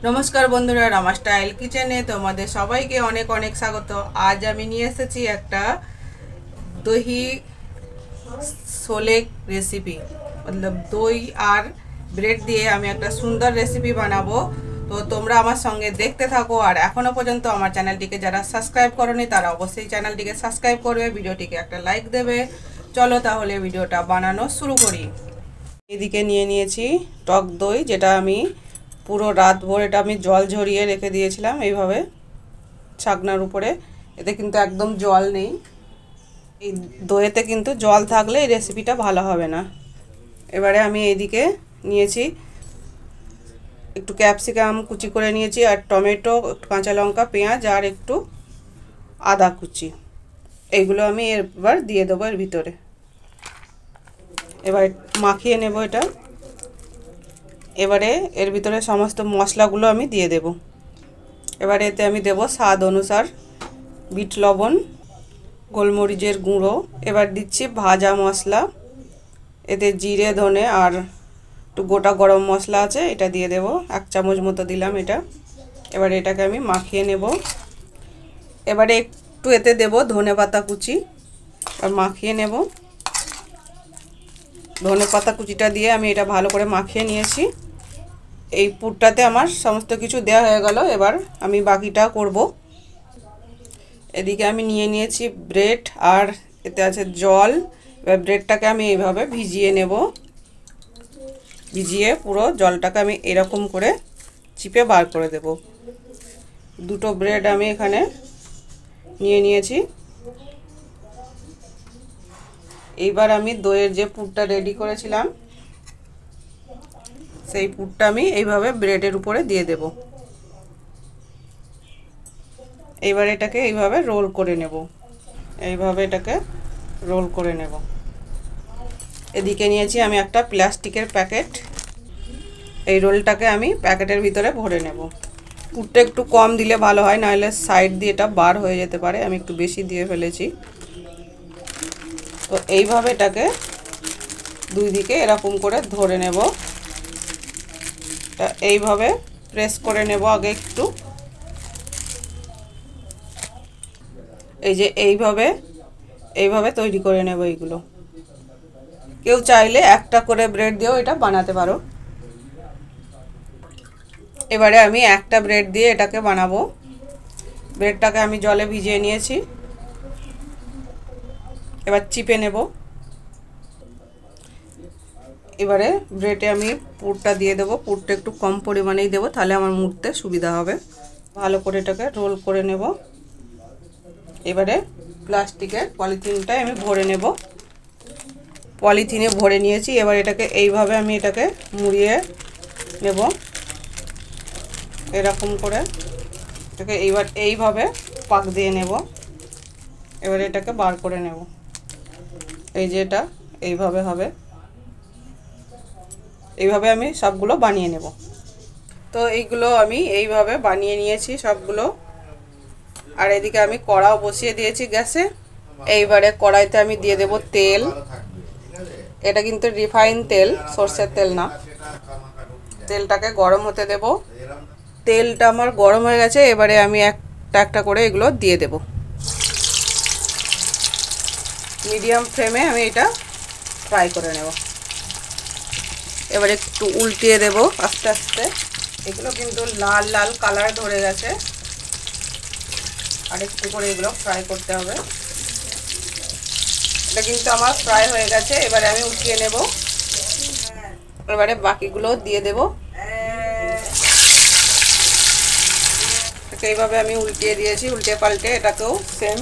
নমস্কার বন্ধুরা, রামা স্টাইল কিচেনে তোমাদের সবাইকে অনেক অনেক স্বাগত। আজ আমি নিয়ে এসেছি একটা দহি ছোলে রেসিপি, মতলব দই আর ব্রেড দিয়ে আমি একটা সুন্দর রেসিপি বানাবো। তো তোমরা আমার সঙ্গে দেখতে থাকো, আর এখনও পর্যন্ত আমার চ্যানেলটিকে যারা সাবস্ক্রাইব করোনি তারা অবশ্যই চ্যানেলটিকে সাবস্ক্রাইব করবে, ভিডিওটিকে একটা লাইক দেবে। চলো তাহলে ভিডিওটা বানানো শুরু করি। এদিকে নিয়ে নিয়েছি টক দই, যেটা আমি পুরো রাত ভোর এটা আমি জল ঝরিয়ে রেখে দিয়েছিলাম এইভাবে ছাকনার উপরে। এতে কিন্তু একদম জল নেই, এই দইয়েতে কিন্তু জল থাকলে এই রেসিপিটা ভালো হবে না। এবারে আমি এইদিকে নিয়েছি একটু ক্যাপসিকাম কুচি করে নিয়েছি, আর টমেটো, কাঁচা লঙ্কা, পেঁয়াজ আর একটু আদা কুচি। এইগুলো আমি এবার দিয়ে দেবো এর ভিতরে। এবার মাখিয়ে নেব এটা। এবারে এর ভিতরে সমস্ত মশলাগুলো আমি দিয়ে দেব। এবারে এতে আমি দেব স্বাদ অনুসার বিট লবণ, গোলমরিচের গুঁড়ো। এবার দিচ্ছি ভাজা মশলা, এতে জিরে, ধনে আর একটু গোটা গরম মশলা আছে, এটা দিয়ে দেব। 1 চামচ মতো দিলাম এটা। এবারে এটাকে আমি মাখিয়ে নেব। এবারে একটু এতে দেব ধনে পাতা কুচি আর মাখিয়ে নেব। ধনে পাতা কুচিটা দিয়ে আমি এটা ভালো করে মাখিয়ে নিয়েছি। এই পুরটাতে আমার সমস্ত কিছু দেওয়া হয়ে গেল। এবার আমি বাকিটা করব। এদিকে আমি নিয়ে নিয়েছি ব্রেড, আর এতে আছে জল। এবার ব্রেডটাকে আমি এইভাবে ভিজিয়ে নেব। ভিজিয়ে পুরো জলটাকে আমি এরকম করে চিপে বার করে দেব। দুটো ব্রেড আমি এখানে নিয়ে নিয়েছি। এইবার আমি দইয়ের যে পুরটা রেডি করেছিলাম সেই পুরটা আমি এইভাবে ব্রেডের উপরে দিয়ে দেব। এইবার এটাকে এইভাবে রোল করে নেব। এইভাবে এটাকে রোল করে নেব। এদিকে নিয়েছি আমি একটা প্লাস্টিকের প্যাকেট। এই রোলটাকে আমি প্যাকেটের ভিতরে ভরে নেব। পুরটা একটু কম দিলে ভালো হয়, নাহলে সাইড দিয়ে এটা বার হয়ে যেতে পারে। আমি একটু বেশি দিয়ে ফেলেছি। তো এইভাবে এটাকে দুই দিকে এরকম করে ধরে নেব। এইভাবে প্রেস করে নেব আগে একটু। এই যে এইভাবে এইভাবে তৈরি করে নেব এইগুলো। কেউ চাইলে একটা করে ব্রেড দিয়েও এটা বানাতে পারো। এবারে আমি একটা ব্রেড দিয়ে এটাকে বানাবো। ব্রেডটাকে আমি জলে ভিজিয়ে নিয়েছি। এবার চিপে নেব। এবারে ব্রেডে আমি পুরটা দিয়ে দেবো। পুরটা একটু কম পরিমাণেই দেবো, তাহলে আমার মুড়তে সুবিধা হবে। ভালো করে এটাকে রোল করে নেব। এবারে প্লাস্টিকের পলিথিনটায় আমি ভরে নেব। পলিথিনে ভরে নিয়েছি। এবার এটাকে এইভাবে আমি এটাকে মুড়িয়ে নেব এরকম করে। এটাকে এইবার এইভাবে পাক দিয়ে নেব। এবার এটাকে বার করে নেব। এই যে এটা এইভাবে হবে। এইভাবে আমি সবগুলো বানিয়ে নেব। তো এইগুলো আমি এইভাবে বানিয়ে নিয়েছি সবগুলো। আর এদিকে আমি কড়াও বসিয়ে দিয়েছি গ্যাসে। এইবারে কড়াইতে আমি দিয়ে দেব তেল। এটা কিন্তু রিফাইন তেল, সরষের তেল না। তেলটাকে গরম হতে দেব। তেলটা আমার গরম হয়ে গেছে। এবারে আমি একটা একটা করে এগুলো দিয়ে দেব। মিডিয়াম ফ্লেমে আমি এটা ফ্রাই করে নেব। এবারে একটু উল্টিয়ে দেব আস্তে আস্তে। এগুলো কিন্তু লাল লাল কালার ধরে গেছে, আর একটু করে এগুলো ফ্রাই করতে হবে। এটা কিন্তু আমার ফ্রাই হয়ে গেছে। এবারে আমি উঠিয়ে নেব। এবারে বাকিগুলো দিয়ে দেব। এইভাবে আমি উল্টিয়ে দিয়েছি, উল্টে পাল্টে এটাকেও সেম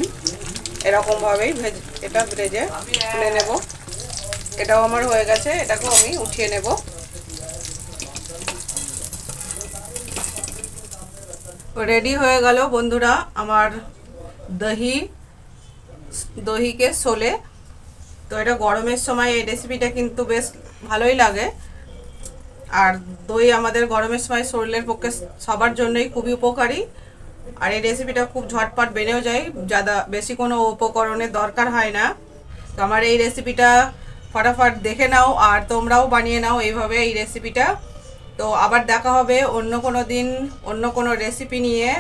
এরকমভাবেই এটা ভেজে তুলে নেব। এটাও আমার হয়ে গেছে। এটাকেও আমি উঠিয়ে নেব। রেডি হয়ে গেল বন্ধুরা আমার দহিকে ছোলে। তো এটা গরমের সময় এই রেসিপিটা কিন্তু বেশ ভালোই লাগে। আর দই আমাদের গরমের সময় শরীরের পক্ষে সবার জন্যই খুবই উপকারী। আর এই রেসিপিটা খুব ঝটপট বেড়েও যায়, বেশি কোনো উপকরণের দরকার হয় না। তো আমার এই রেসিপিটা ফটাফট দেখে নাও, আর তোমরাও বানিয়ে নাও এইভাবে এই রেসিপিটা। তো আবার দেখা হবে অন্য কোনো দিন অন্য কোনো রেসিপি নিয়ে।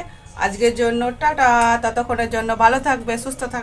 আজকের জন্য টাটা, ততক্ষণের জন্য ভালো থাকবে, সুস্থ থাকবে।